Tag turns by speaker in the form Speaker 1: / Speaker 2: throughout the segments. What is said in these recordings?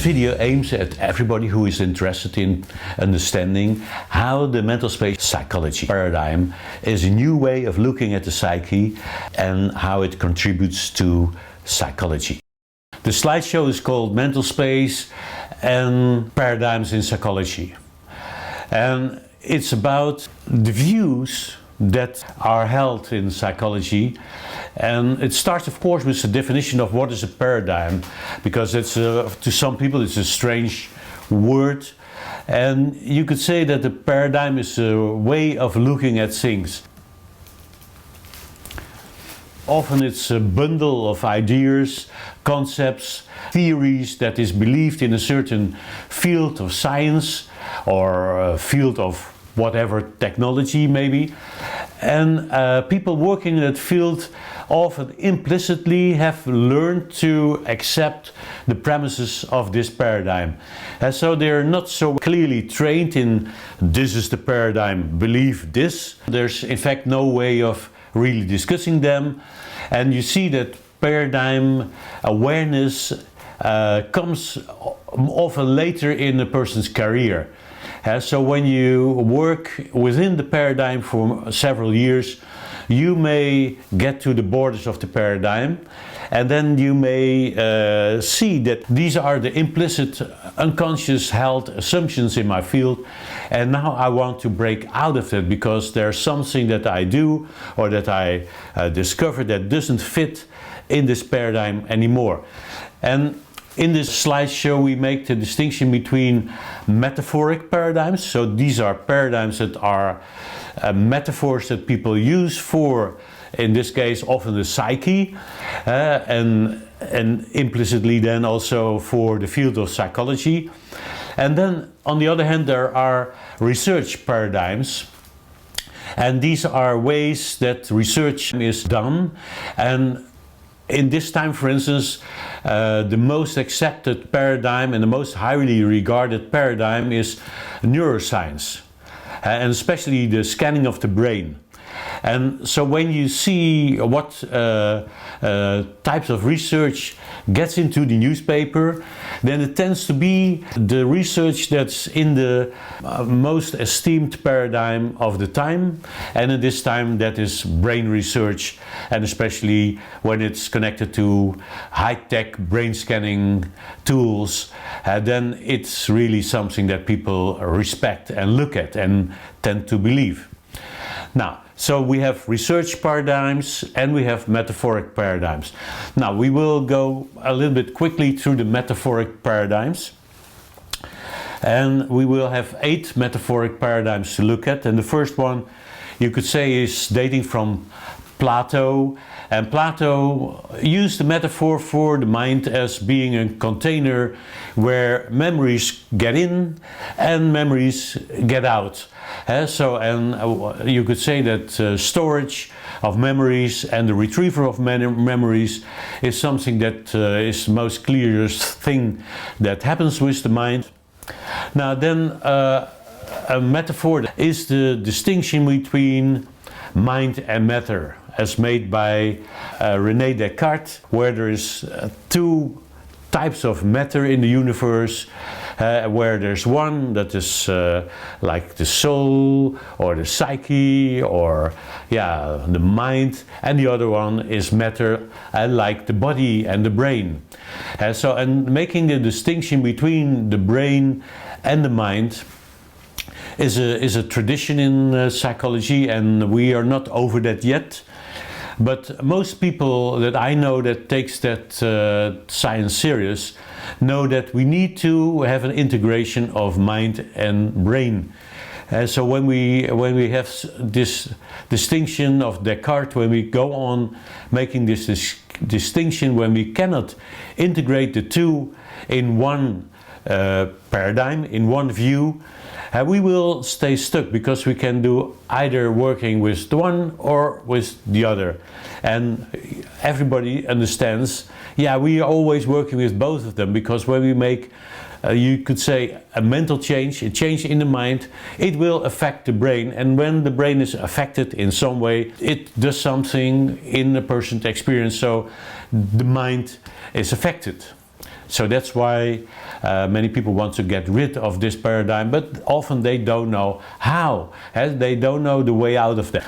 Speaker 1: video aims at everybody who is interested in understanding how the mental space psychology paradigm is a new way of looking at the psyche and how it contributes to psychology. The slideshow is called Mental Space and Paradigms in Psychology. And it's about the views that are held in psychology, and it starts of course with the definition of what is a paradigm, because it's to some people it's a strange word, and you could say that the paradigm is a way of looking at things. Often it's a bundle of ideas, concepts, theories that is believed in a certain field of science or a field of whatever technology maybe, and people working in that field often implicitly have learned to accept the premises of this paradigm, and so they're not so clearly trained in this is the paradigm, believe this. There's in fact no way of really discussing them, and you see that paradigm awareness comes often later in a person's career. So when you work within the paradigm for several years, you may get to the borders of the paradigm, and then you may see that these are the implicit, unconscious held assumptions in my field, and now I want to break out of it because there's something that I do or that I discover that doesn't fit in this paradigm anymore. And in this slideshow we make the distinction between metaphoric paradigms, so these are paradigms that are metaphors that people use for, in this case, often the psyche, and implicitly then also for the field of psychology. And then on the other hand there are research paradigms, and these are ways that research is done. And in this time, for instance, the most accepted paradigm and the most highly regarded paradigm is neuroscience, and especially the scanning of the brain. And so when you see what types of research gets into the newspaper, then it tends to be the research that's in the most esteemed paradigm of the time, and at this time that is brain research, and especially when it's connected to high-tech brain scanning tools, then it's really something that people respect and look at and tend to believe. Now, so we have research paradigms and we have metaphoric paradigms. Now we will go a little bit quickly through the metaphoric paradigms, and we will have 8 metaphoric paradigms to look at. And the first one you could say is dating from Plato, and Plato used the metaphor for the mind as being a container where memories get in and memories get out. You could say that storage of memories and the retrieval of memories is something that is the most clearest thing that happens with the mind. Now then, a metaphor is the distinction between mind and matter, as made by René Descartes, where there is 2 types of matter in the universe, where there's one that is like the soul or the psyche or the mind, and the other one is matter like the body and the brain. And making the distinction between the brain and the mind is a tradition in psychology, and we are not over that yet. But most people that I know that takes that science serious know that we need to have an integration of mind and brain. So when we have this distinction of Descartes, when we go on making this distinction, when we cannot integrate the two in one paradigm, in one view, we will stay stuck, because we can do either working with the one or with the other. And everybody understands, we are always working with both of them, because when we make, you could say, a mental change, a change in the mind, it will affect the brain. And when the brain is affected in some way, it does something in a person's experience, so the mind is affected. So that's why many people want to get rid of this paradigm, but often they don't know how. They don't know the way out of that.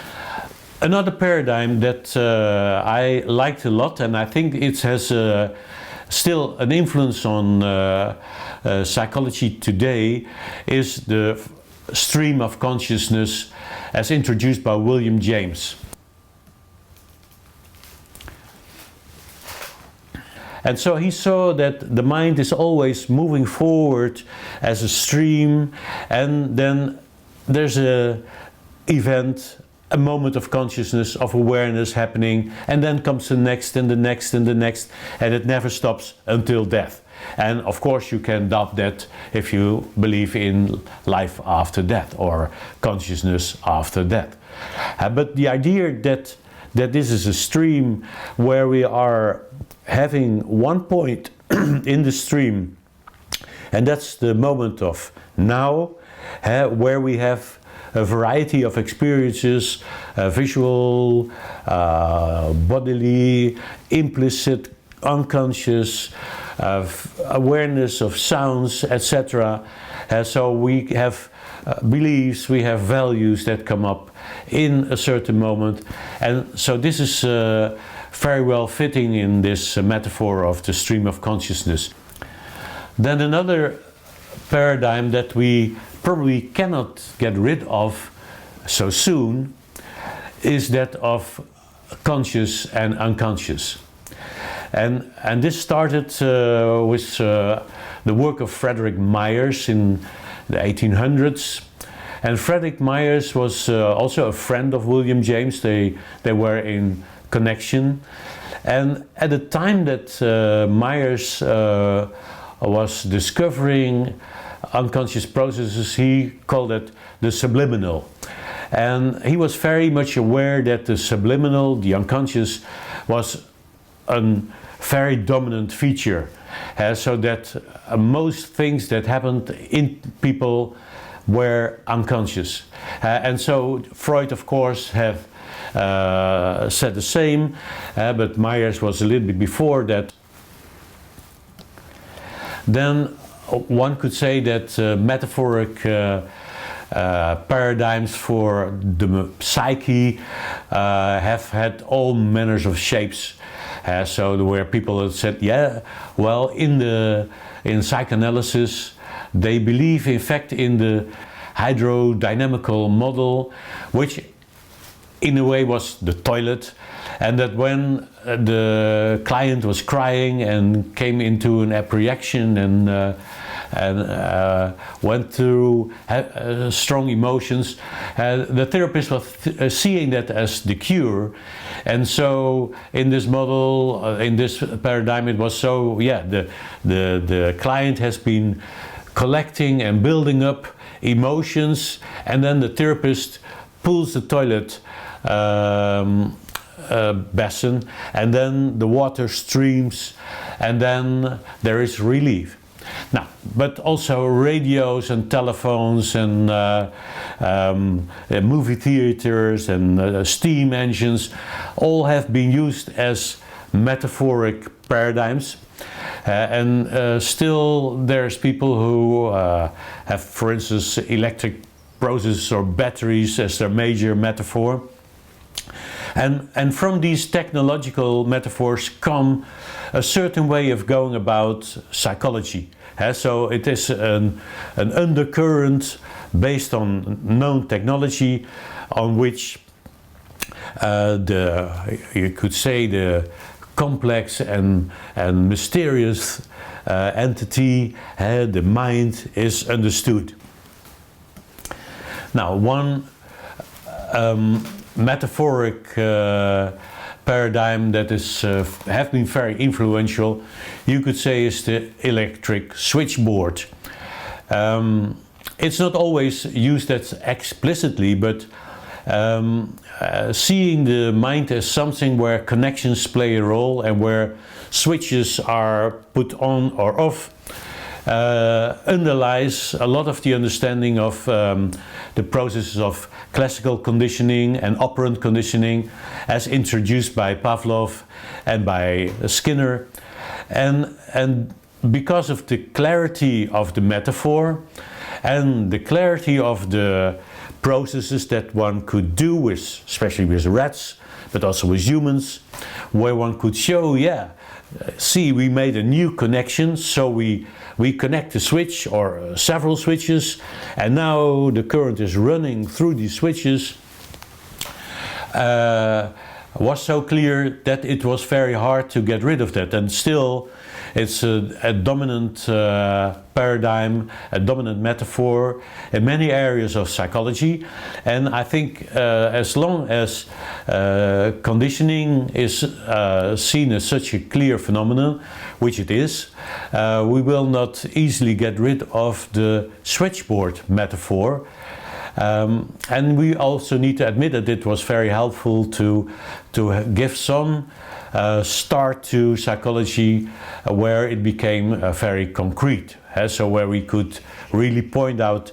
Speaker 1: Another paradigm that I liked a lot, and I think it has still an influence on psychology today, is the stream of consciousness as introduced by William James. And so he saw that the mind is always moving forward as a stream, and then there's an event, a moment of consciousness, of awareness happening, and then comes the next and the next and the next, and it never stops until death. And of course you can doubt that if you believe in life after death or consciousness after death. But the idea that this is a stream where we are having one point in the stream, and that's the moment of now, where we have a variety of experiences, visual, bodily, implicit, unconscious, awareness of sounds, etc. So we have beliefs, we have values that come up in a certain moment, and so this is very well fitting in this metaphor of the stream of consciousness. Then another paradigm that we probably cannot get rid of so soon is that of conscious and unconscious. And this started with the work of Frederick Myers in the 1800s. And Frederick Myers was also a friend of William James. They were in connection. And at the time that Myers was discovering unconscious processes, he called it the subliminal. And he was very much aware that the subliminal, the unconscious, was a very dominant feature. So that most things that happened in people were unconscious. And so Freud, of course, have said the same, but Myers was a little bit before that. Then one could say that metaphoric paradigms for the psyche have had all manners of shapes. So there were people that said, yeah, well, in psychoanalysis, they believe in fact in the hydrodynamical model, which in a way was the toilet, and that when the client was crying and came into an apprehension and went through strong emotions, the therapist was seeing that as the cure. And so in this model, in this paradigm, it was so, yeah, the client has been collecting and building up emotions, and then the therapist pulls the toilet basin, and then the water streams, and then there is relief. Now, but also radios and telephones and movie theaters and steam engines all have been used as metaphoric paradigms. And still there's people who have, for instance, electric processes or batteries as their major metaphor. And from these technological metaphors come a certain way of going about psychology. So it is an undercurrent based on known technology, on which you could say the complex and mysterious entity, the mind, is understood. Now, one metaphoric paradigm that is have been very influential, you could say, is the electric switchboard. It's not always used that explicitly, but seeing the mind as something where connections play a role and where switches are put on or off underlies a lot of the understanding of the processes of classical conditioning and operant conditioning as introduced by Pavlov and by Skinner. And because of the clarity of the metaphor and the clarity of the processes that one could do with, especially with rats, but also with humans, where one could show, yeah, see, we made a new connection, so we connect a switch or several switches, and now the current is running through these switches, was so clear that it was very hard to get rid of that. And still, it's a dominant paradigm, a dominant metaphor in many areas of psychology. And I think as long as conditioning is seen as such a clear phenomenon, which it is, we will not easily get rid of the switchboard metaphor. And we also need to admit that it was very helpful to give some start to psychology where it became very concrete. So where we could really point out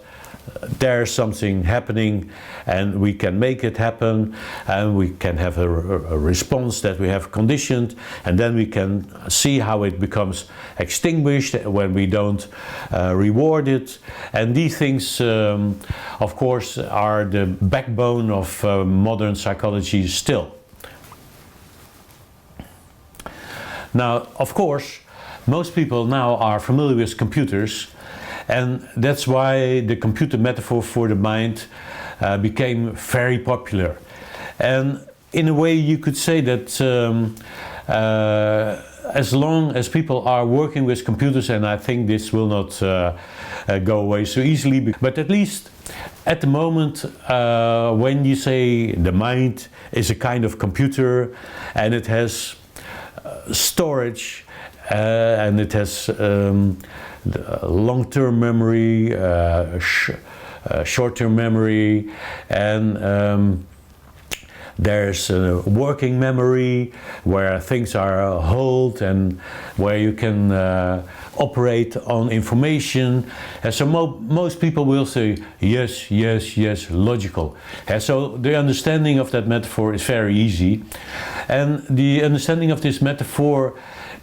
Speaker 1: there's something happening and we can make it happen, and we can have a response that we have conditioned, and then we can see how it becomes extinguished when we don't reward it. And these things of course are the backbone of modern psychology still. Now, of course, most people now are familiar with computers, and that's why the computer metaphor for the mind became very popular. And in a way you could say that as long as people are working with computers, and I think this will not go away so easily, but at least at the moment when you say the mind is a kind of computer and it has storage and it has long-term memory, short-term memory, and there's a working memory where things are held and where you can operate on information. And so most people will say yes, yes, yes, logical. And so the understanding of that metaphor is very easy. And the understanding of this metaphor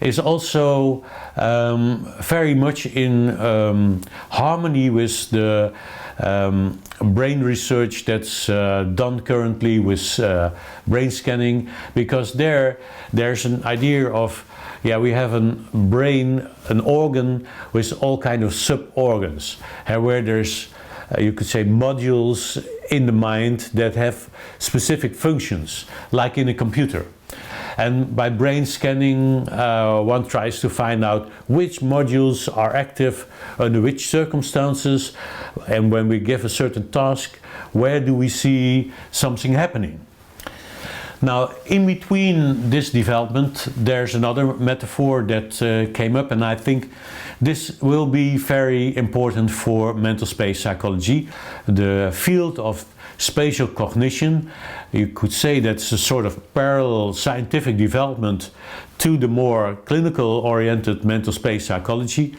Speaker 1: is also very much in harmony with the brain research that's done currently with brain scanning, because there's an idea of, yeah, we have a brain, an organ with all kind of sub-organs, where there's you could say modules in the mind that have specific functions, like in a computer. And by brain scanning, one tries to find out which modules are active under which circumstances, and when we give a certain task, where do we see something happening. Now, in between this development, there's another metaphor that came up, and I think this will be very important for mental space psychology. The field of spatial cognition, you could say that's a sort of parallel scientific development to the more clinical oriented mental space psychology.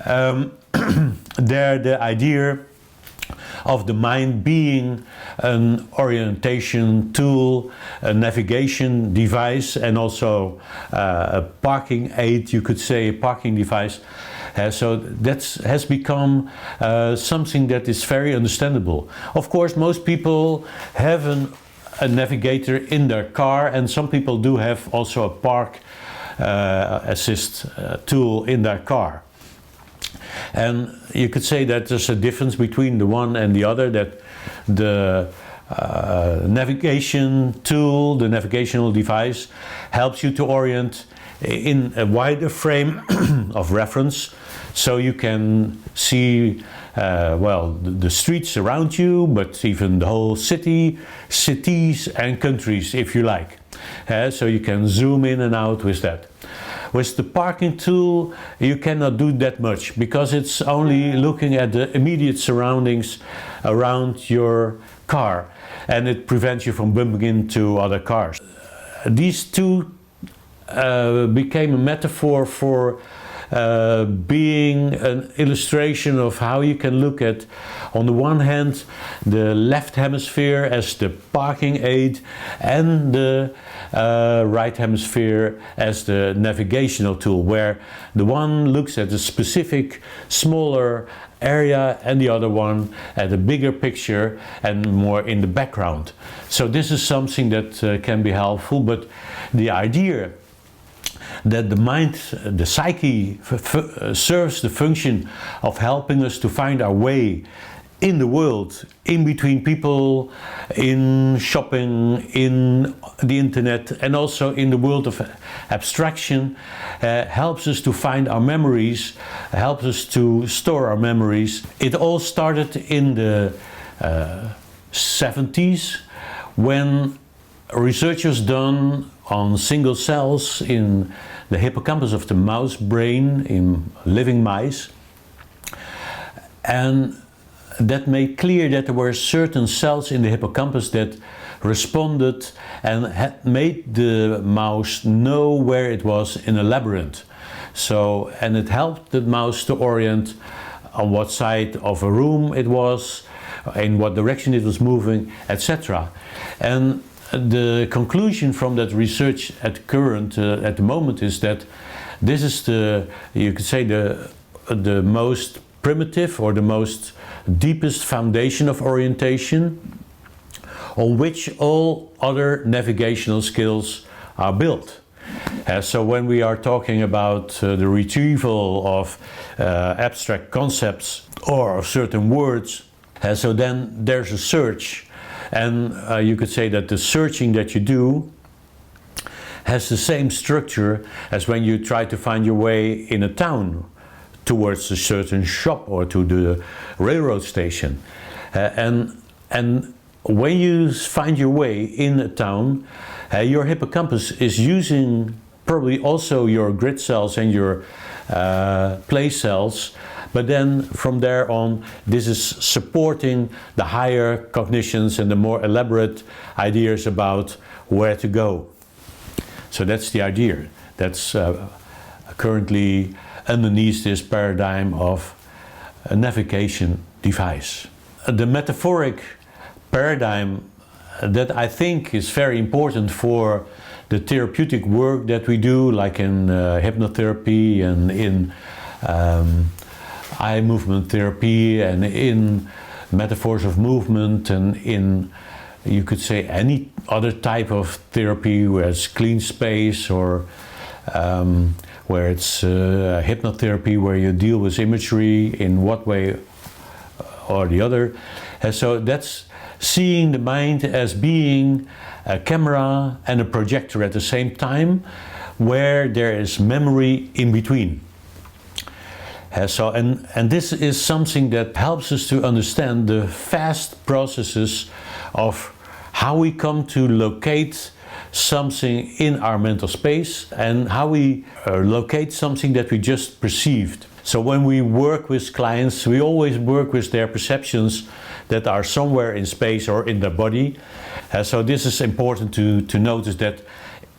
Speaker 1: There the idea of the mind being an orientation tool, a navigation device, and also a parking aid, you could say, a parking device. So that has become something that is very understandable. Of course, most people have a navigator in their car, and some people do have also a park assist tool in their car. And you could say that there's a difference between the one and the other, that the navigation tool, the navigational device, helps you to orient in a wider frame of reference, so you can see well, the streets around you, but even the whole city, cities and countries, if you like. So you can zoom in and out with that. With the parking tool, you cannot do that much, because it's only looking at the immediate surroundings around your car, and it prevents you from bumping into other cars. These two became a metaphor for being an illustration of how you can look at, on the one hand, the left hemisphere as the parking aid and the right hemisphere as the navigational tool, where the one looks at a specific smaller area and the other one at a bigger picture and more in the background. So this is something that can be helpful, but the idea that the mind, the psyche, serves the function of helping us to find our way in the world, in between people, in shopping, in the internet, and also in the world of abstraction, helps us to find our memories, helps us to store our memories. It all started in the 70s when research was done on single cells in the hippocampus of the mouse brain in living mice, and that made clear that there were certain cells in the hippocampus that responded and had made the mouse know where it was in a labyrinth. So, and it helped the mouse to orient on what side of a room it was, in what direction it was moving, etc. And the conclusion from that research at the moment is that this is you could say the most primitive or the most deepest foundation of orientation on which all other navigational skills are built. So when we are talking about the retrieval of abstract concepts or of certain words, so then there's a search, and you could say that the searching that you do has the same structure as when you try to find your way in a town towards a certain shop or to the railroad station. And when you find your way in a town, your hippocampus is using probably also your grid cells and your place cells, but then from there on this is supporting the higher cognitions and the more elaborate ideas about where to go. So that's the idea. That's currently underneath this paradigm of a navigation device. The metaphoric paradigm that I think is very important for the therapeutic work that we do, like in hypnotherapy and in eye movement therapy and in metaphors of movement and in, you could say, any other type of therapy where it's clean space or where it's hypnotherapy, where you deal with imagery in what way or the other. And so that's seeing the mind as being a camera and a projector at the same time, where there is memory in between. And this is something that helps us to understand the fast processes of how we come to locate something in our mental space and how we locate something that we just perceived. So when we work with clients, we always work with their perceptions that are somewhere in space or in their body. So this is important to notice that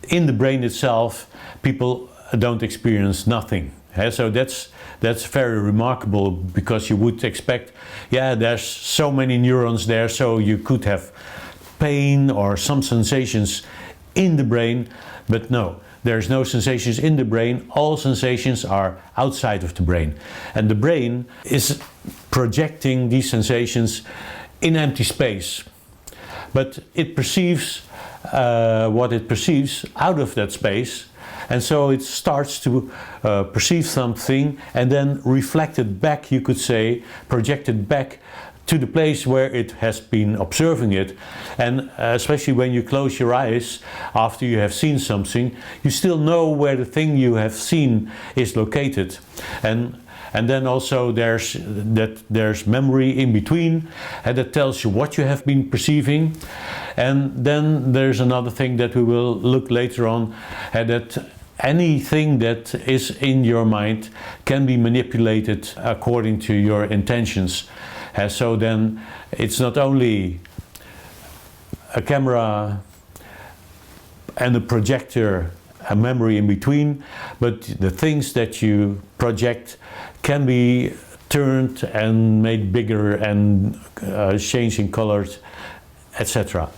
Speaker 1: in the brain itself, people don't experience nothing. So that's very remarkable, because you would expect, yeah, there's so many neurons there, so you could have pain or some sensations in the brain, but no, there's no sensations in the brain. All sensations are outside of the brain, and the brain is projecting these sensations in empty space, but it perceives what it perceives out of that space, and so it starts to perceive something and then reflect it back, you could say, project it back to the place where it has been observing it. And especially when you close your eyes after you have seen something, you still know where the thing you have seen is located. And then also there's memory in between, and that tells you what you have been perceiving. And then there's another thing that we will look later on, that anything that is in your mind can be manipulated according to your intentions. So then it's not only a camera and a projector a memory in between, but the things that you project can be turned and made bigger and changed in colors, etc.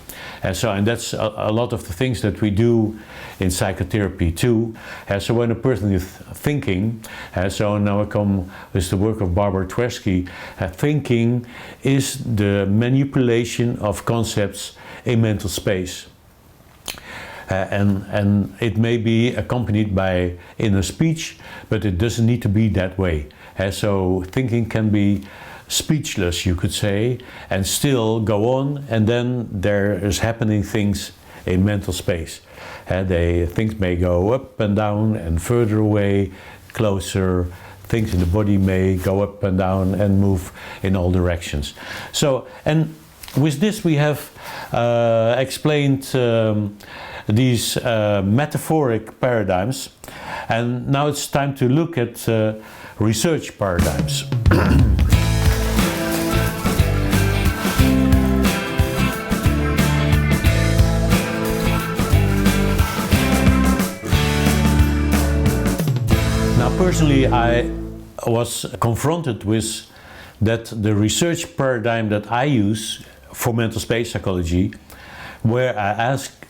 Speaker 1: And that's a lot of the things that we do in psychotherapy too. So when a person is thinking, so now I come with the work of Barbara Tversky, thinking is the manipulation of concepts in mental space. And it may be accompanied by inner speech, but it doesn't need to be that way. So thinking can be speechless, you could say, and still go on, and then there is happening things in mental space. Things may go up and down and further away, closer. Things in the body may go up and down and move in all directions. So, and with this we have explained these metaphoric paradigms, and now it's time to look at research paradigms. Personally, I was confronted with that the research paradigm that I use for mental space psychology, where I ask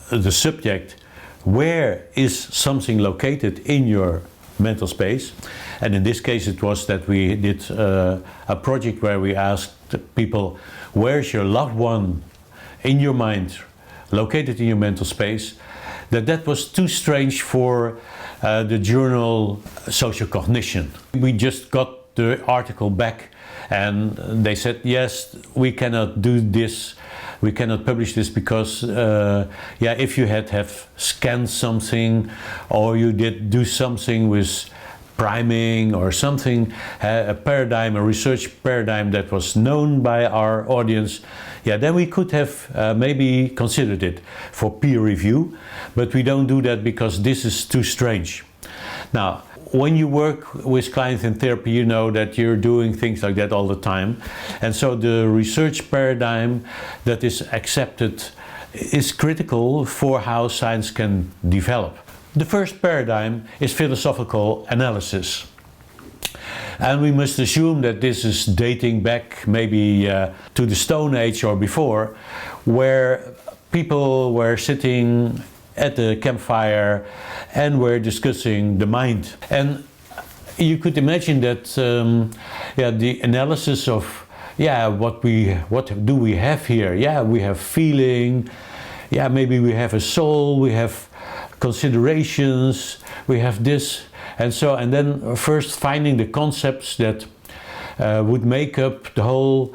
Speaker 1: the subject, where is something located in your mental space? And in this case it was that we did a project where we asked people, where's your loved one in your mind, located in your mental space? That was too strange for the journal Social Cognition. We just got the article back and they said, yes, we cannot do this, we cannot publish this because if you have scanned something or you did do something with priming or something, a paradigm, a research paradigm that was known by our audience, then we could have maybe considered it for peer review, but we don't do that because this is too strange. Now, when you work with clients in therapy, you know that you're doing things like that all the time, and so the research paradigm that is accepted is critical for how science can develop. The first paradigm is philosophical analysis. And we must assume that this is dating back maybe to the Stone Age or before, where people were sitting at the campfire and were discussing the mind. And you could imagine that the analysis of what do we have here? We have feeling, maybe we have a soul, we have considerations, we have this, and then first finding the concepts that would make up the whole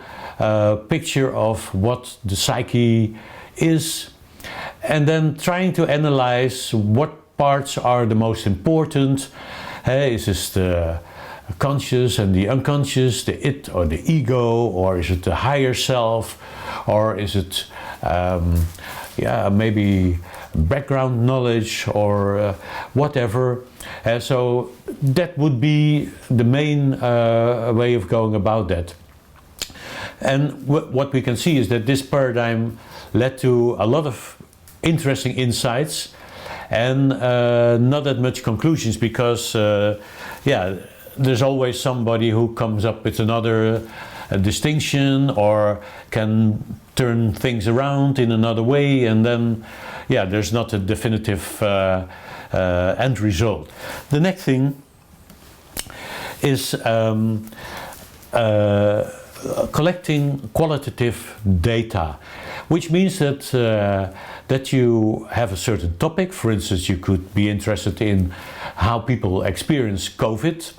Speaker 1: picture of what the psyche is, and then trying to analyze what parts are the most important. Is this the conscious and the unconscious, the it or the ego, or is it the higher self, or is it maybe background knowledge or whatever. So that would be the main way of going about that. And what we can see is that this paradigm led to a lot of interesting insights and not that much conclusions, because there's always somebody who comes up with another distinction or can turn things around in another way, and then there's not a definitive end result. The next thing is collecting qualitative data, which means that you have a certain topic. For instance, you could be interested in how people experience COVID,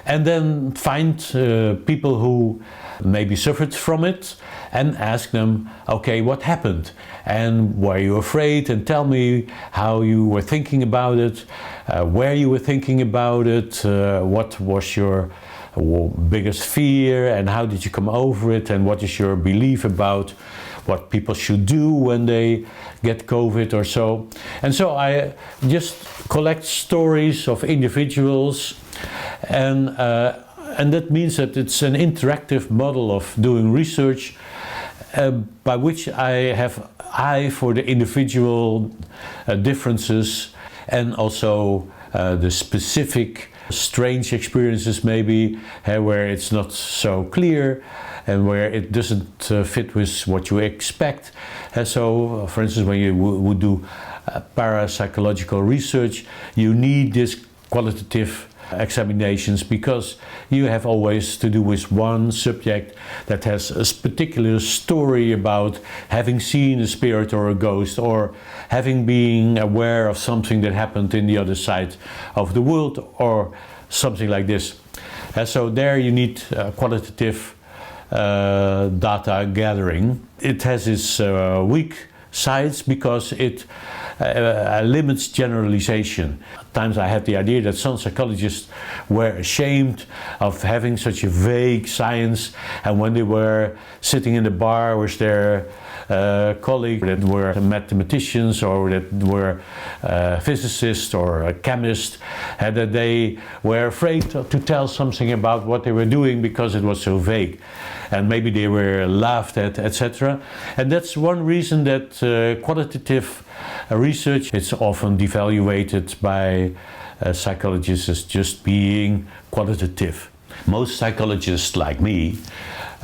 Speaker 1: and then find people who maybe suffered from it and ask them, okay, what happened? And were you afraid? And tell me how you were thinking about it, where you were thinking about it, what was your biggest fear, and how did you come over it, and what is your belief about what people should do when they get COVID or so. And so I just collect stories of individuals, and that means that it's an interactive model of doing research by which I have eye for the individual differences, and also the specific strange experiences maybe where it's not so clear and where it doesn't fit with what you expect. So, for instance, when you would do parapsychological research, you need this qualitative examinations because you have always to do with one subject that has a particular story about having seen a spirit or a ghost, or having been aware of something that happened in the other side of the world, or something like this. So there you need qualitative data gathering. It has its weak sides because it limits generalization. At times I had the idea that some psychologists were ashamed of having such a vague science, and when they were sitting in the bar with their colleagues that were mathematicians or that were physicists or chemists, and that they were afraid to tell something about what they were doing because it was so vague, and maybe they were laughed at, etc. And that's one reason that qualitative research is often devaluated by psychologists as just being qualitative. Most psychologists like me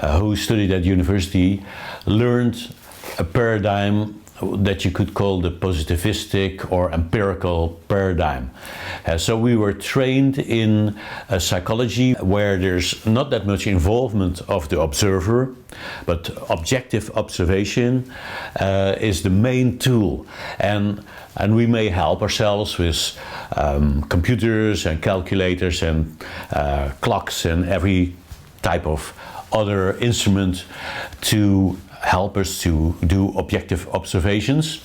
Speaker 1: who studied at university learned a paradigm that you could call the positivistic or empirical paradigm. So we were trained in a psychology where there's not that much involvement of the observer, but objective observation is the main tool. And we may help ourselves with computers and calculators and clocks and every type of other instrument to help us to do objective observations.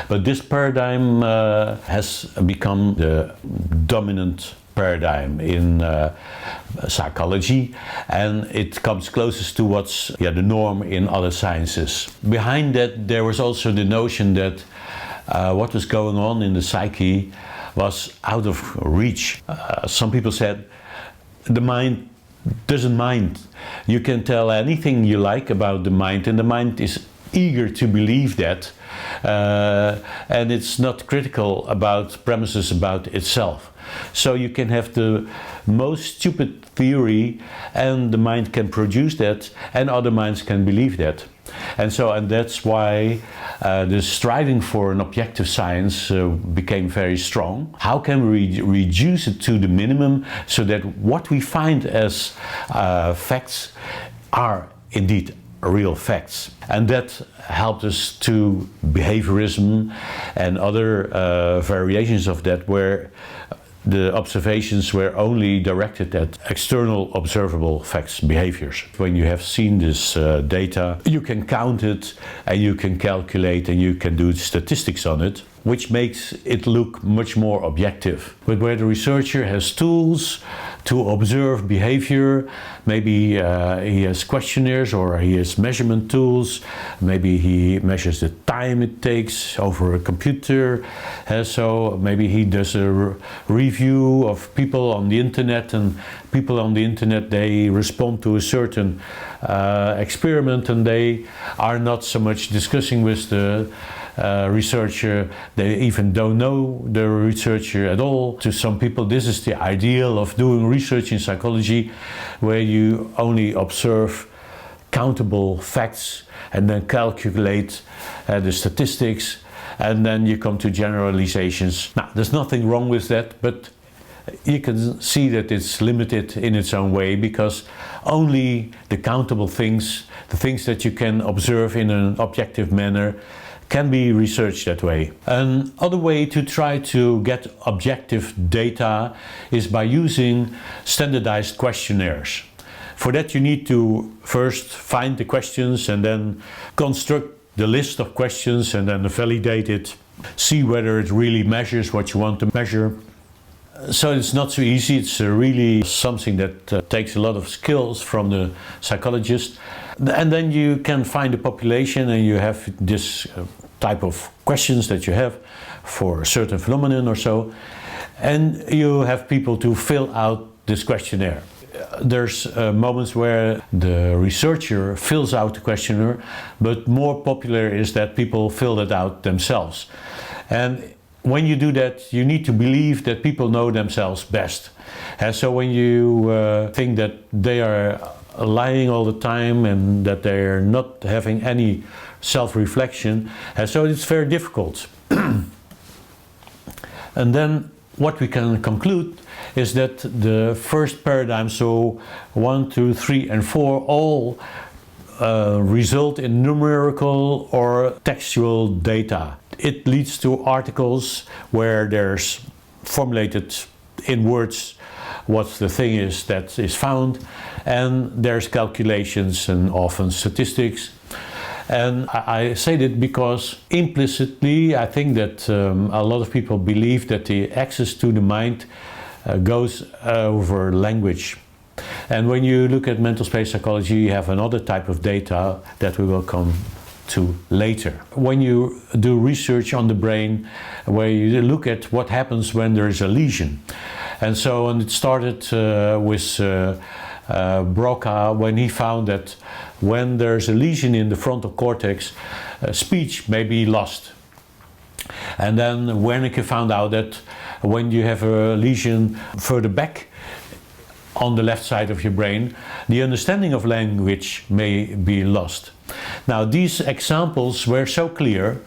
Speaker 1: But this paradigm has become the dominant paradigm in psychology, and it comes closest to what's the norm in other sciences. Behind that there was also the notion that what was going on in the psyche was out of reach. Some people said the mind doesn't mind. You can tell anything you like about the mind, and the mind is eager to believe that, and it's not critical about premises about itself. So you can have the most stupid theory and the mind can produce that, and other minds can believe that. And that's why the striving for an objective science became very strong. How can we reduce it to the minimum so that what we find as facts are indeed real facts? And that helped us to behaviorism and other variations of that, where the observations were only directed at external observable facts, behaviors. When you have seen this data, you can count it and you can calculate and you can do statistics on it, which makes it look much more objective. But where the researcher has tools to observe behavior, maybe he has questionnaires or he has measurement tools, maybe he measures the time it takes over a computer, so maybe he does a review of people on the internet, and people on the internet, they respond to a certain experiment and they are not so much discussing with the researcher, they even don't know the researcher at all. To some people this is the ideal of doing research in psychology, where you only observe countable facts and then calculate the statistics, and then you come to generalizations. Now, there's nothing wrong with that, but you can see that it's limited in its own way, because only the countable things, the things that you can observe in an objective manner, can be researched that way. Another way to try to get objective data is by using standardized questionnaires. For that you need to first find the questions and then construct the list of questions and then validate it, see whether it really measures what you want to measure. So it's not so easy, it's really something that takes a lot of skills from the psychologist. And then you can find a population and you have this type of questions that you have for a certain phenomenon or so, and you have people to fill out this questionnaire. There's moments where the researcher fills out the questionnaire, but more popular is that people fill it out themselves. And when you do that, you need to believe that people know themselves best. And so when you think that they are lying all the time and that they are not having any self-reflection, and so it's very difficult. And then what we can conclude is that the first paradigm, so 1, 2, 3 and 4, all result in numerical or textual data. It leads to articles where there's formulated in words what the thing is that is found, and there's calculations and often statistics. And I say that because implicitly I think that a lot of people believe that the access to the mind goes over language. And when you look at mental space psychology, you have another type of data that we will come to later. When you do research on the brain, where you look at what happens when there is a lesion. And so and it started with Broca, when he found that when there's a lesion in the frontal cortex, speech may be lost. And then Wernicke found out that when you have a lesion further back on the left side of your brain, the understanding of language may be lost. Now these examples were so clear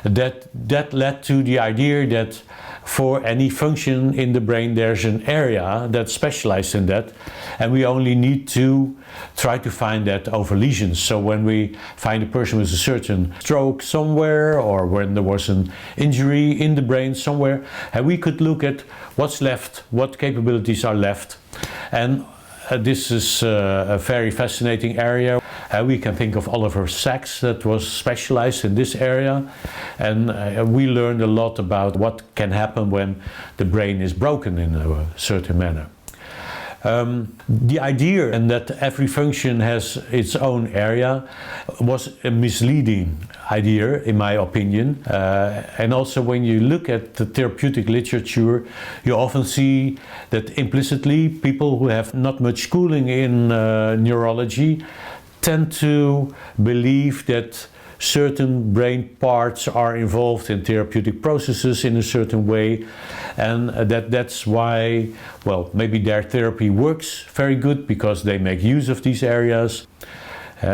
Speaker 1: that that led to the idea that for any function in the brain there's an area that's specialized in that, and we only need to try to find that over lesions. So when we find a person with a certain stroke somewhere, or when there was an injury in the brain somewhere, and we could look at what's left, what capabilities are left. And this is a very fascinating area. We can think of Oliver Sacks that was specialized in this area, and we learned a lot about what can happen when the brain is broken in a certain manner. The idea and that every function has its own area was a misleading idea, in my opinion. And also when you look at the therapeutic literature, you often see that implicitly people who have not much schooling in neurology tend to believe that certain brain parts are involved in therapeutic processes in a certain way, and that's why, well, maybe their therapy works very good because they make use of these areas.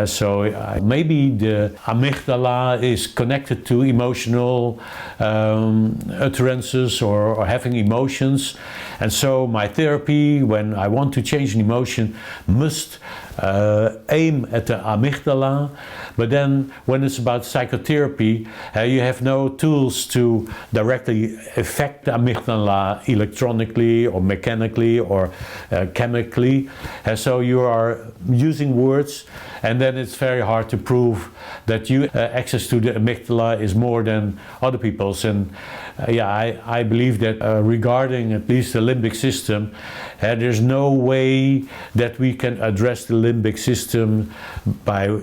Speaker 1: So maybe the amygdala is connected to emotional utterances or having emotions, and so my therapy, when I want to change an emotion, must aim at the amygdala. But then when it's about psychotherapy, you have no tools to directly affect the amygdala electronically or mechanically or chemically. So you are using words, and then it's very hard to prove that you access to the amygdala is more than other people's. And I believe that regarding at least the limbic system, there's no way that we can address the limbic system by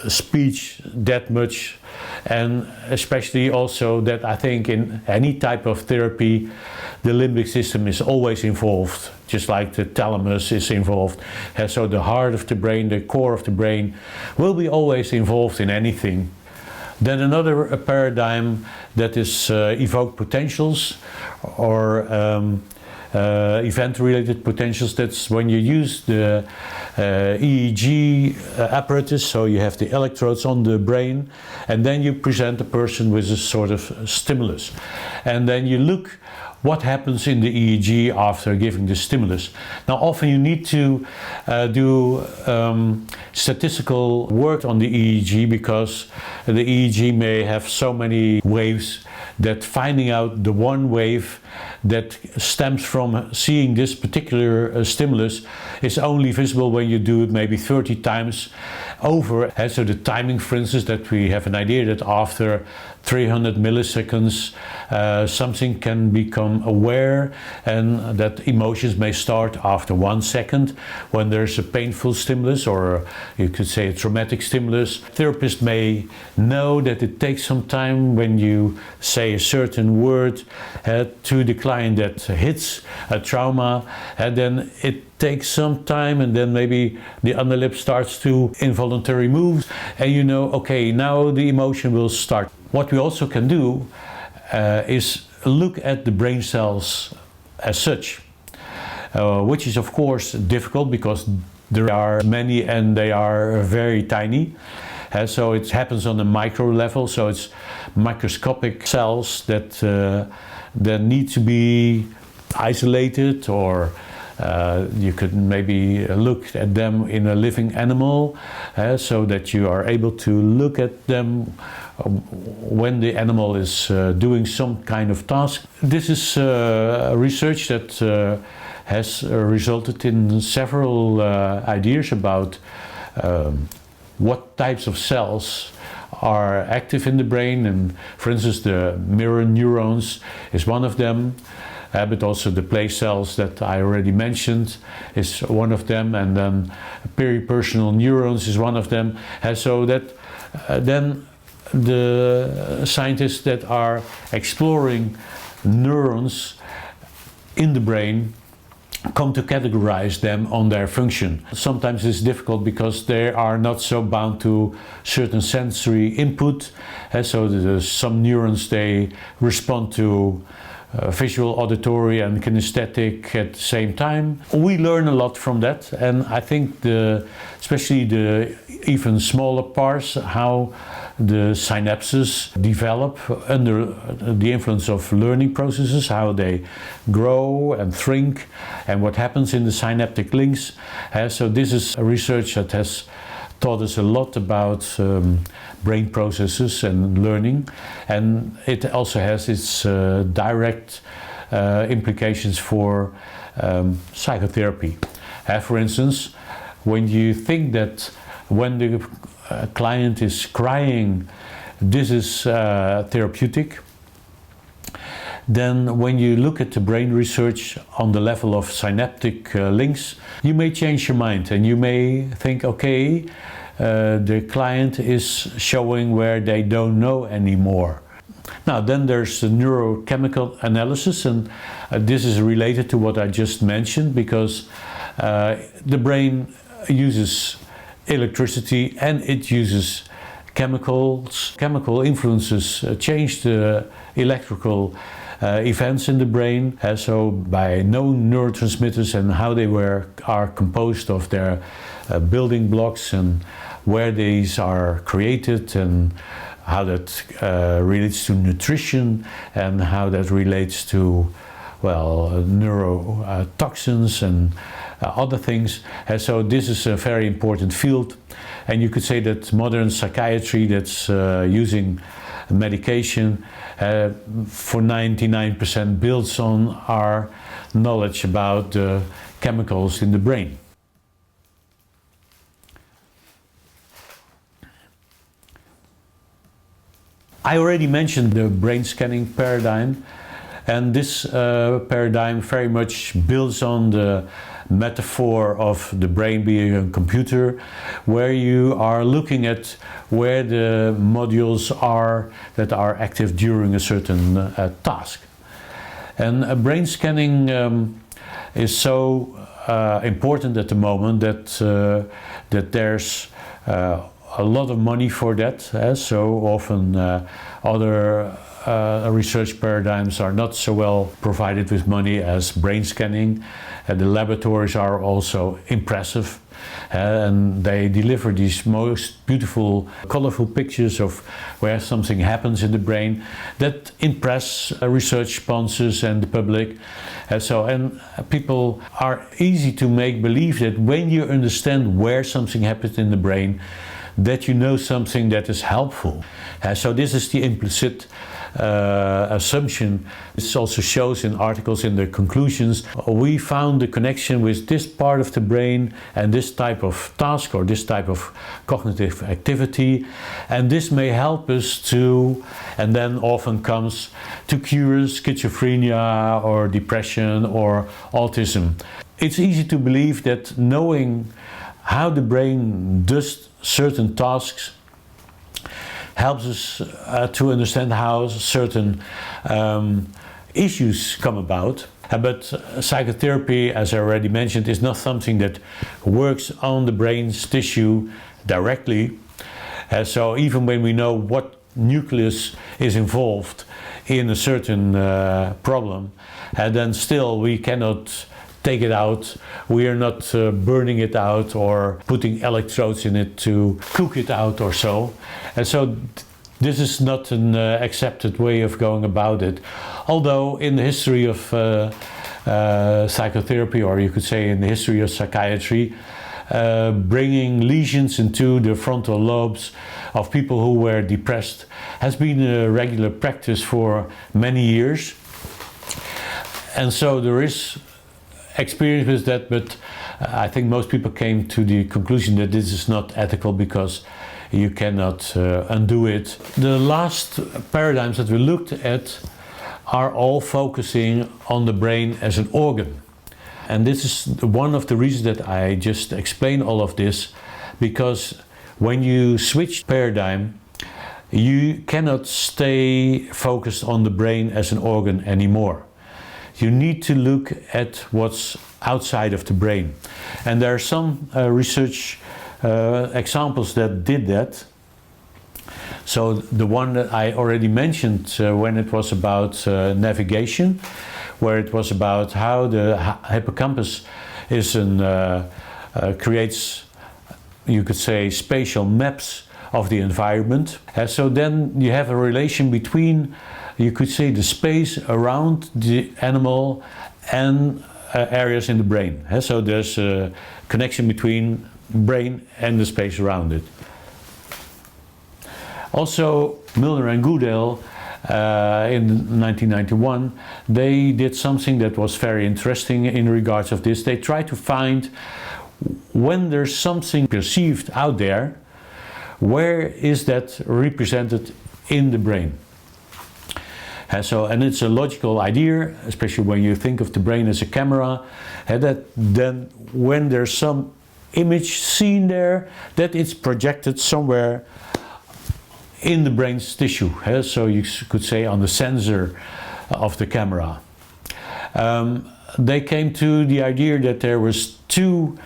Speaker 1: speech that much, and especially also that I think in any type of therapy the limbic system is always involved, just like the thalamus is involved. And so the heart of the brain, the core of the brain, will be always involved in anything. Then another paradigm that is evoked potentials, or event-related potentials. That's when you use the EEG apparatus, so you have the electrodes on the brain, and then you present the person with a sort of stimulus. And then you look what happens in the EEG after giving the stimulus. Now often you need to do statistical work on the EEG, because the EEG may have so many waves that finding out the one wave that stems from seeing this particular stimulus is only visible when you do it maybe 30 times over. And so the timing, for instance, that we have an idea that after 300 milliseconds something can become aware, and that emotions may start after 1 second when there's a painful stimulus, or you could say a traumatic stimulus. Therapists may know that it takes some time when you say a certain word to the client that hits a trauma, and then it takes some time, and then maybe the underlip starts to involuntary move, and you know, okay, now the emotion will start. What we also can do is look at the brain cells as such, which is of course difficult because there are many and they are very tiny. So it happens on a micro level, so it's microscopic cells that need to be isolated, or you could maybe look at them in a living animal, so that you are able to look at them when the animal is doing some kind of task. This is research that has resulted in several ideas about what types of cells are active in the brain, and for instance the mirror neurons is one of them, but also the place cells that I already mentioned is one of them, and then peripersonal neurons is one of them. So that then the scientists that are exploring neurons in the brain come to categorize them on their function. Sometimes it's difficult because they are not so bound to certain sensory input, so some neurons, they respond to visual, auditory and kinesthetic at the same time. We learn a lot from that, and I think especially the even smaller parts, how the synapses develop under the influence of learning processes, how they grow and shrink, and what happens in the synaptic links. So this is a research that has taught us a lot about brain processes and learning, and it also has its direct implications for psychotherapy. For instance, when you think that when the client is crying, this is therapeutic, then when you look at the brain research on the level of synaptic links, you may change your mind and you may think, okay, the client is showing where they don't know anymore. Now then there's the neurochemical analysis, and this is related to what I just mentioned, because the brain uses electricity and it uses chemicals. Chemical influences change the electrical events in the brain, so by knowing neurotransmitters and how they are composed of their building blocks and where these are created, and how that relates to nutrition, and how that relates to, well, neurotoxins and other things. So this is a very important field, and you could say that modern psychiatry that's using medication for 99% builds on our knowledge about the chemicals in the brain. I already mentioned the brain scanning paradigm, and this paradigm very much builds on the metaphor of the brain being a computer, where you are looking at where the modules are that are active during a certain task. And brain scanning is so important at the moment that there's a lot of money for that. So often other research paradigms are not so well provided with money as brain scanning. The laboratories are also impressive, and they deliver these most beautiful, colorful pictures of where something happens in the brain that impress research sponsors and the public. And people are easy to make believe that when you understand where something happens in the brain, that you know something that is helpful. So this is the implicit assumption. This also shows in articles in the conclusions. We found the connection with this part of the brain and this type of task or this type of cognitive activity, and this may help us to, and then often comes to cure schizophrenia or depression or autism. It's easy to believe that knowing how the brain does certain tasks helps us to understand how certain issues come about. But psychotherapy, as I already mentioned, is not something that works on the brain's tissue directly. So even when we know what nucleus is involved in a certain problem, and then still we cannot take it out. We are not burning it out or putting electrodes in it to cook it out or so. And so this is not an accepted way of going about it. Although in the history of psychotherapy, or you could say in the history of psychiatry, bringing lesions into the frontal lobes of people who were depressed has been a regular practice for many years. And so there is experience with that, but I think most people came to the conclusion that this is not ethical because you cannot undo it. The last paradigms that we looked at are all focusing on the brain as an organ. And this is one of the reasons that I just explained all of this, because when you switch paradigm, you cannot stay focused on the brain as an organ anymore. You need to look at what's outside of the brain. And there are some research examples that did that. So the one that I already mentioned when it was about navigation, where it was about how the hippocampus is creates, you could say, spatial maps of the environment. So then you have a relation between, you could say, the space around the animal and areas in the brain. So there's a connection between brain and the space around it. Also, Milner and Goodale in 1991, they did something that was very interesting in regards of this. They tried to find, when there's something perceived out there, where is that represented in the brain? And it's a logical idea, especially when you think of the brain as a camera, that then when there's some image seen there, that it's projected somewhere in the brain's tissue. So you could say on the sensor of the camera. They came to the idea that there was two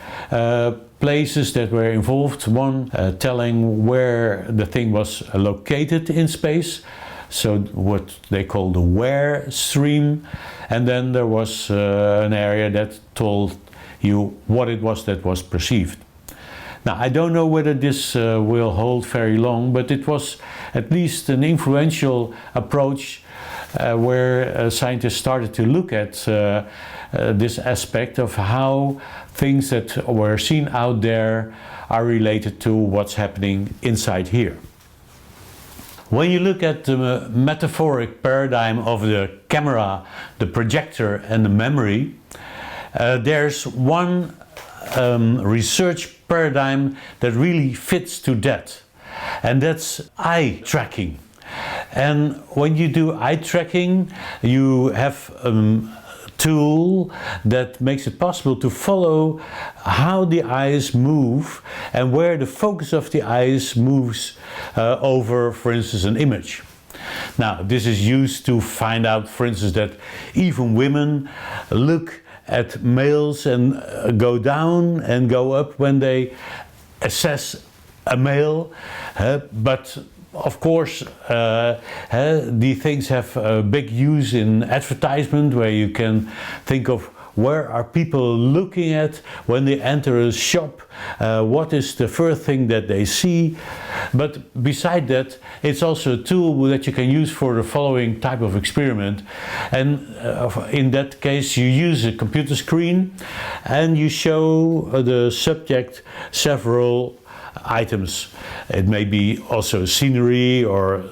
Speaker 1: places that were involved. One telling where the thing was located in space, so what they call the where stream, and then there was an area that told you what it was that was perceived. Now, I don't know whether this will hold very long, but it was at least an influential approach where scientists started to look at this aspect of how things that were seen out there are related to what's happening inside here. When you look at the metaphoric paradigm of the camera, the projector and the memory, there's one research paradigm that really fits to that, and that's eye tracking. And when you do eye tracking, you have tool that makes it possible to follow how the eyes move and where the focus of the eyes moves over, for instance, an image. Now, this is used to find out, for instance, that even women look at males and go down and go up when they assess a male, but of course these things have a big use in advertisement, where you can think of where are people looking at when they enter a shop, what is the first thing that they see. But beside that, it's also a tool that you can use for the following type of experiment. And in that case, you use a computer screen and you show the subject several items. It may be also scenery, or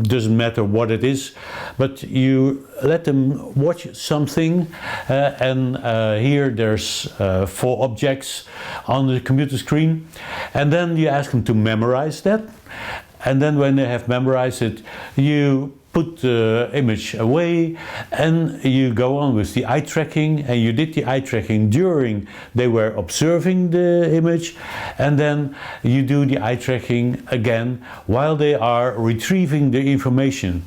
Speaker 1: doesn't matter what it is, but you let them watch something, and here there's 4 objects on the computer screen, and then you ask them to memorize that, and then when they have memorized it, you put the image away and you go on with the eye tracking, and you did the eye tracking during they were observing the image, and then you do the eye tracking again while they are retrieving the information.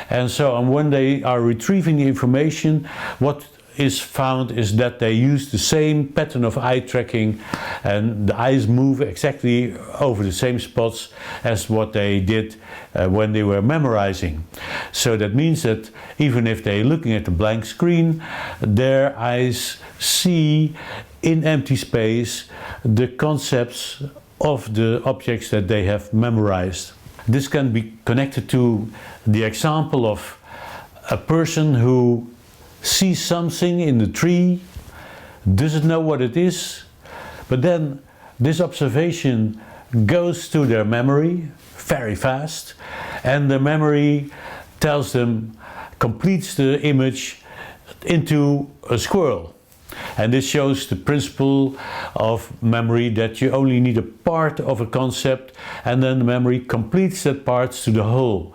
Speaker 1: And so when they are retrieving the information, what is found is that they use the same pattern of eye tracking, and the eyes move exactly over the same spots as what they did when they were memorizing. So that means that even if they're looking at a blank screen, their eyes see in empty space the concepts of the objects that they have memorized. This can be connected to the example of a person who sees something in the tree, doesn't know what it is, but then this observation goes to their memory very fast, and the memory tells them, completes the image into a squirrel. And this shows the principle of memory, that you only need a part of a concept and then the memory completes that part to the whole.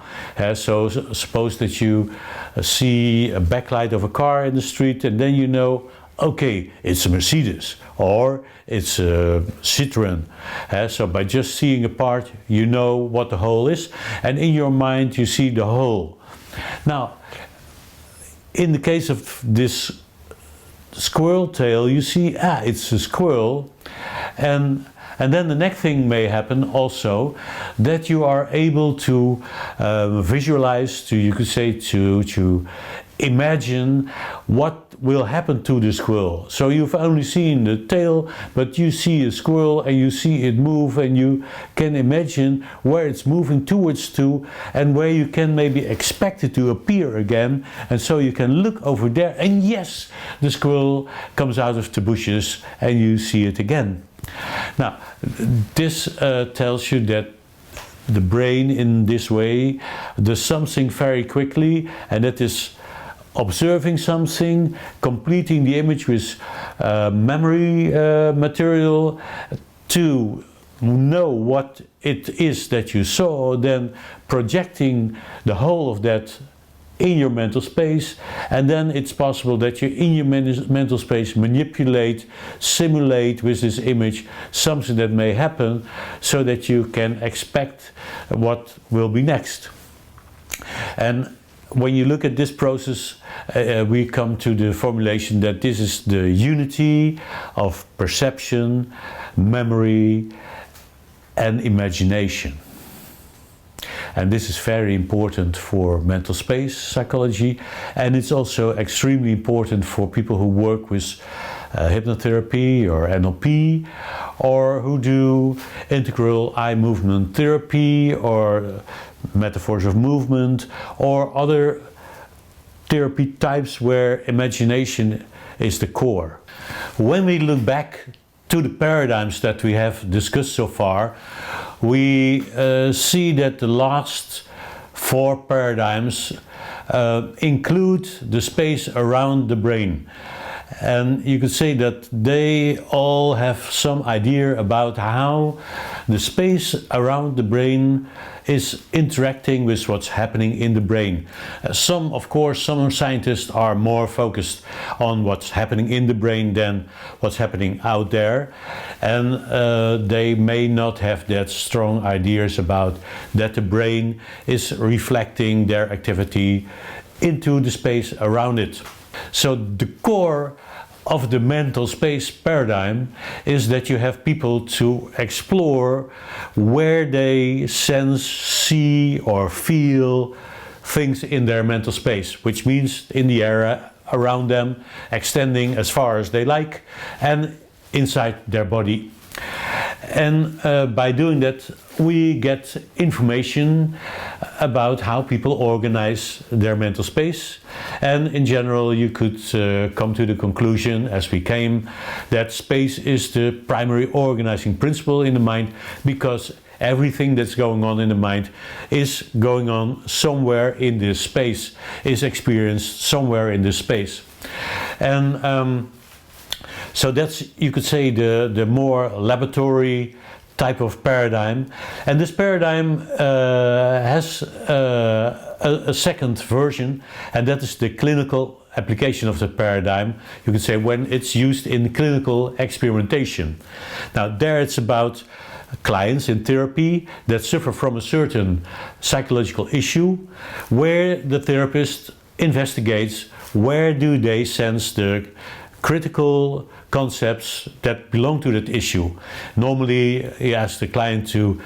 Speaker 1: So suppose that you see a backlight of a car in the street, and then you know, okay, it's a Mercedes or it's a Citroen. So by just seeing a part, you know what the whole is, and in your mind you see the whole. Now, in the case of this squirrel tail, you see, it's a squirrel, and then the next thing may happen also, that you are able to visualize, you could say to imagine what will happen to the squirrel. So you've only seen the tail, but you see a squirrel and you see it move, and you can imagine where it's moving towards to, and where you can maybe expect it to appear again, and so you can look over there and yes, the squirrel comes out of the bushes and you see it again. Now, this tells you that the brain in this way does something very quickly, and that is observing something, completing the image with memory material to know what it is that you saw, then projecting the whole of that in your mental space, and then it's possible that you in your mental space manipulate, simulate with this image something that may happen, so that you can expect what will be next. And when you look at this process, we come to the formulation that this is the unity of perception, memory, and imagination. And this is very important for mental space psychology, and it's also extremely important for people who work with hypnotherapy or NLP, or who do integral eye movement therapy or metaphors of movement, or other therapy types where imagination is the core. When we look back to the paradigms that we have discussed so far, we see that the last 4 paradigms include the space around the brain. And you could say that they all have some idea about how the space around the brain is interacting with what's happening in the brain. Some scientists are more focused on what's happening in the brain than what's happening out there, and they may not have that strong ideas about that the brain is reflecting their activity into the space around it. So the core of the mental space paradigm is that you have people to explore where they sense, see or feel things in their mental space, which means in the area around them, extending as far as they like, and inside their body. And by doing that, we get information about how people organize their mental space. And in general, you could come to the conclusion, as we came, that space is the primary organizing principle in the mind, because everything that's going on in the mind is going on somewhere in this space, is experienced somewhere in this space. And so that's, you could say, the more laboratory type of paradigm. And this paradigm has a second version, and that is the clinical application of the paradigm. You could say when it's used in clinical experimentation. Now there it's about clients in therapy that suffer from a certain psychological issue, where the therapist investigates where do they sense the critical concepts that belong to that issue. Normally, he asks the client to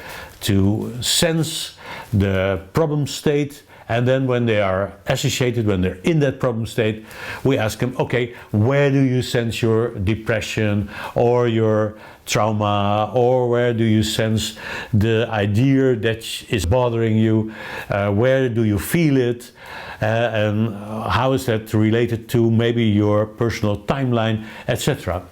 Speaker 1: sense the problem state, and then when they are associated, when they're in that problem state, we ask them, okay, where do you sense your depression or your trauma, or where do you sense the idea that is bothering you, where do you feel it, and how is that related to maybe your personal timeline, etc.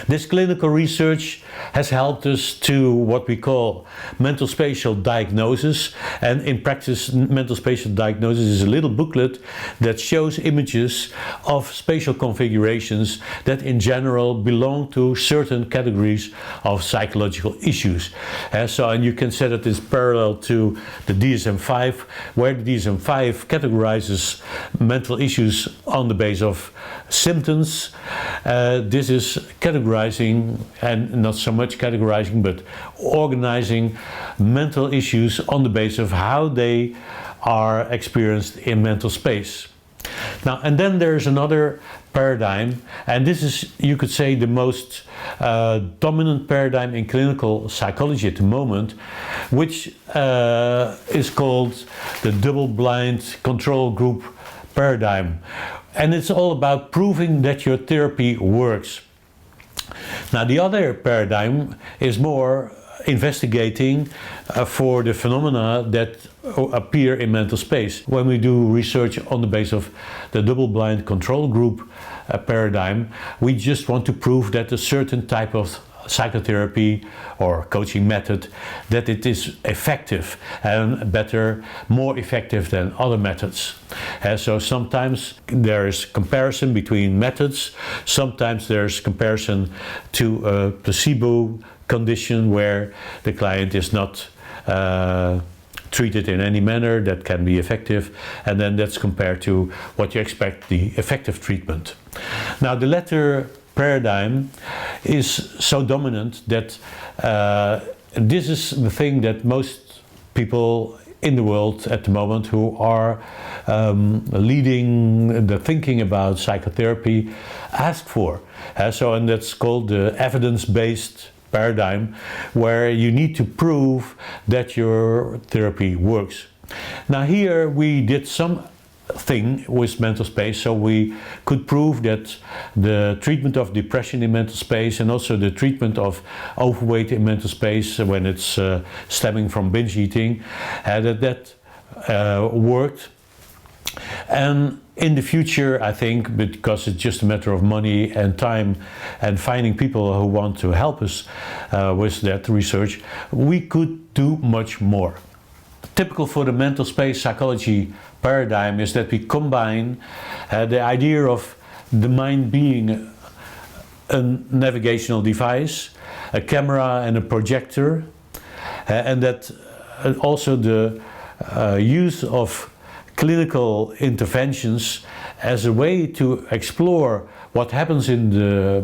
Speaker 1: This clinical research has helped us to what we call mental spatial diagnosis, and in practice mental spatial diagnosis is a little booklet that shows images of spatial configurations that in general belong to certain categories of psychological issues. And you can say that it's parallel to the DSM-5, where the DSM-5 categorizes mental issues on the basis of symptoms. This is categorizing, and not so much categorizing, but organizing mental issues on the basis of how they are experienced in mental space. Now, and then there's another paradigm, and this is, you could say, the most dominant paradigm in clinical psychology at the moment, which is called the double-blind control group paradigm. And it's all about proving that your therapy works. Now, the other paradigm is more investigating for the phenomena that appear in mental space. When we do research on the basis of the double-blind control group paradigm, we just want to prove that a certain type of psychotherapy or coaching method, that it is effective and better, more effective than other methods. So sometimes there is comparison between methods, sometimes there's comparison to a placebo condition where the client is not treated in any manner that can be effective, and then that's compared to what you expect the effective treatment. Now, the latter paradigm is so dominant that this is the thing that most people in the world at the moment who are leading the thinking about psychotherapy ask for. And that's called the evidence-based paradigm, where you need to prove that your therapy works. Now, here we did some thing with mental space, so we could prove that the treatment of depression in mental space and also the treatment of overweight in mental space when it's stemming from binge eating, that worked. And in the future, I think, because it's just a matter of money and time and finding people who want to help us with that research, we could do much more. Typical for the mental space psychology paradigm is that we combine the idea of the mind being a navigational device, a camera and a projector, and that also the use of clinical interventions as a way to explore what happens in the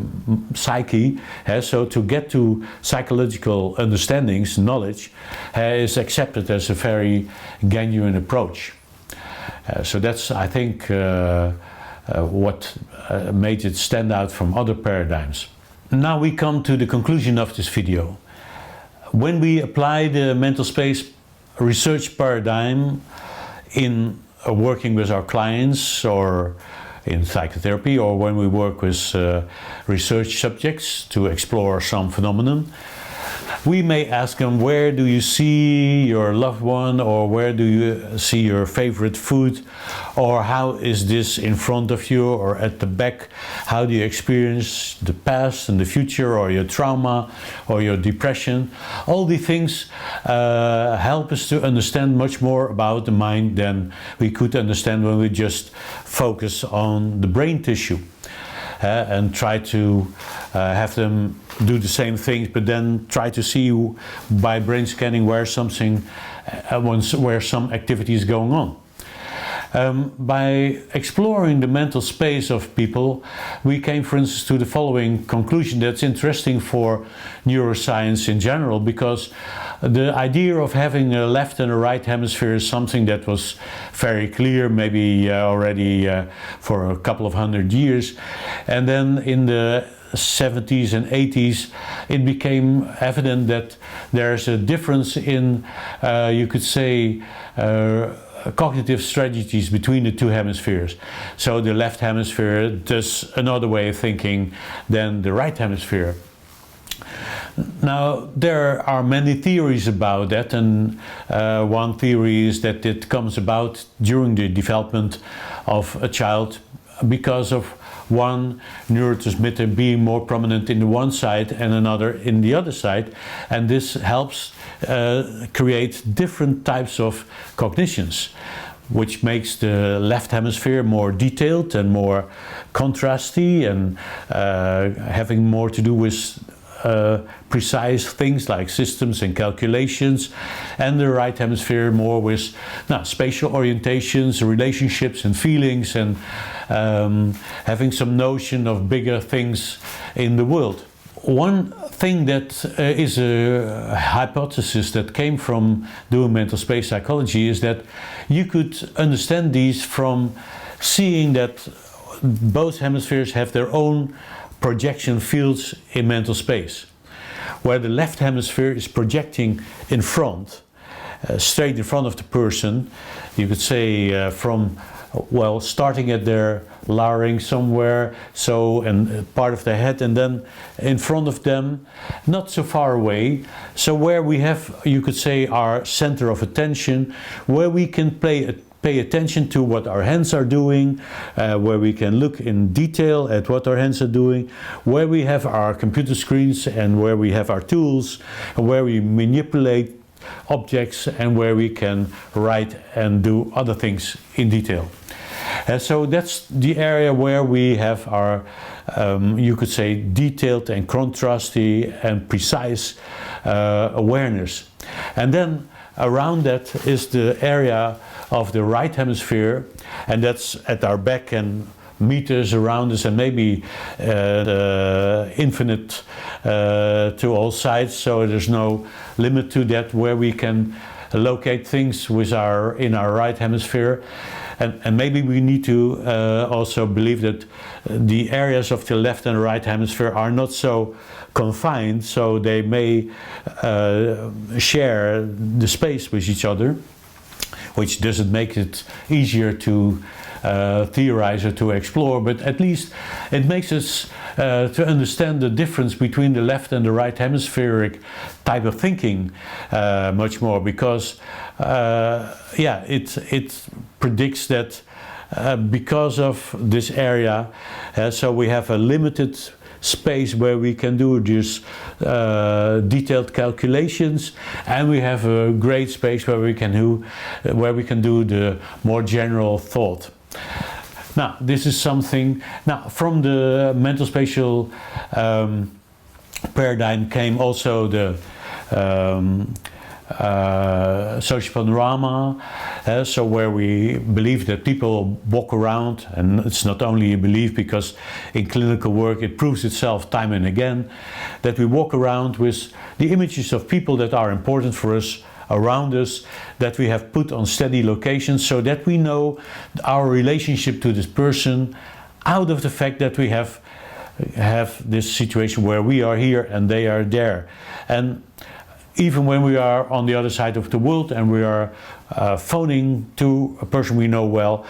Speaker 1: psyche, so to get to psychological understandings, knowledge, is accepted as a very genuine approach. So that's, I think, what made it stand out from other paradigms. Now we come to the conclusion of this video. When we apply the mental space research paradigm in working with our clients or in psychotherapy, or when we work with research subjects to explore some phenomenon, we may ask them, where do you see your loved one, or where do you see your favorite food, or how is this in front of you or at the back? How do you experience the past and the future, or your trauma or your depression? All these things help us to understand much more about the mind than we could understand when we just focus on the brain tissue. And try to have them do the same things, but then try to see by brain scanning where something, where some activity is going on. By exploring the mental space of people, we came, for instance, to the following conclusion that's interesting for neuroscience in general, because the idea of having a left and a right hemisphere is something that was very clear maybe already for a couple of hundred years. And then in the 70s and 80s it became evident that there's a difference in, you could say, cognitive strategies between the two hemispheres. So the left hemisphere does another way of thinking than the right hemisphere. Now, there are many theories about that, and one theory is that it comes about during the development of a child because of one neurotransmitter being more prominent in the one side and another in the other side, and this helps create different types of cognitions, which makes the left hemisphere more detailed and more contrasty and having more to do with precise things like systems and calculations, and the right hemisphere more with spatial orientations, relationships and feelings, and having some notion of bigger things in the world. One thing that is a hypothesis that came from doing mental space psychology is that you could understand these from seeing that both hemispheres have their own projection fields in mental space, where the left hemisphere is projecting in front, straight in front of the person. You could say from, well, starting at their larynx somewhere, so, and part of the head, and then in front of them, not so far away, so where we have, you could say, our center of attention, where we can pay attention to what our hands are doing, where we can look in detail at what our hands are doing, where we have our computer screens and where we have our tools, and where we manipulate objects, and where we can write and do other things in detail. So that's the area where we have our, you could say, detailed and contrasty and precise awareness. And then around that is the area of the right hemisphere, and that's at our back and meters around us, and maybe infinite to all sides, so there's no limit to that, where we can locate things with in our right hemisphere. And maybe we need to also believe that the areas of the left and right hemisphere are not so confined, so they may share the space with each other, which doesn't make it easier to theorize or to explore, but at least it makes us to understand the difference between the left and the right hemispheric type of thinking much more, because it predicts that because of this area, so we have a limited space where we can do these detailed calculations, and we have a great space where we can do the more general thought. Now, this is something. Now, from the mental spatial paradigm came also the social panorama, so where we believe that people walk around, and it's not only a belief, because in clinical work it proves itself time and again, that we walk around with the images of people that are important for us around us, that we have put on steady locations, so that we know our relationship to this person out of the fact that we have this situation where we are here and they are there. And even when we are on the other side of the world and we are phoning to a person we know well,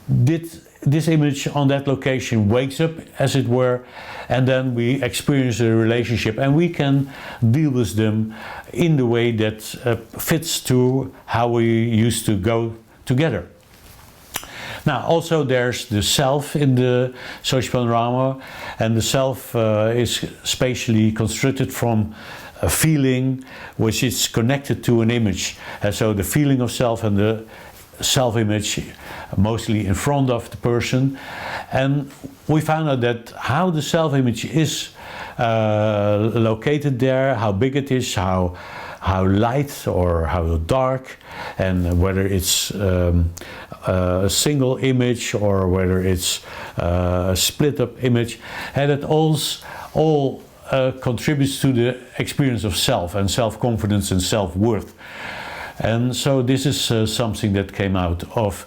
Speaker 1: this image on that location wakes up, as it were, and then we experience a relationship, and we can deal with them in the way that fits to how we used to go together. Now, also there's the self in the social panorama, and the self is spatially constructed from a feeling which is connected to an image. And so the feeling of self and the self-image mostly in front of the person. And we found out that how the self-image is located there, how big it is, how light or how dark, and whether it's a single image or whether it's a split up image, and it all contributes to the experience of self and self-confidence and self-worth. And so this is something that came out of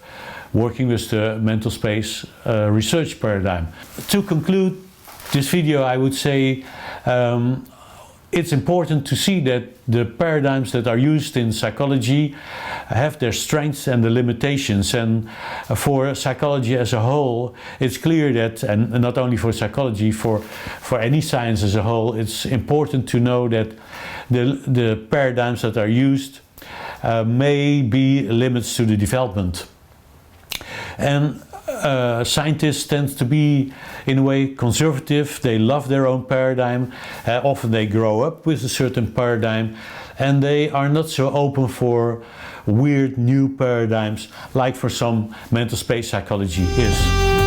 Speaker 1: working with the mental space research paradigm. To conclude this video, I would say it's important to see that the paradigms that are used in psychology have their strengths and the limitations, and for psychology as a whole it's clear that, and not only for psychology, for any science as a whole, it's important to know that the paradigms that are used may be limits to the development. And scientists tend to be, in a way, conservative. They love their own paradigm. Often they grow up with a certain paradigm, and they are not so open for weird new paradigms like for some mental space psychology is.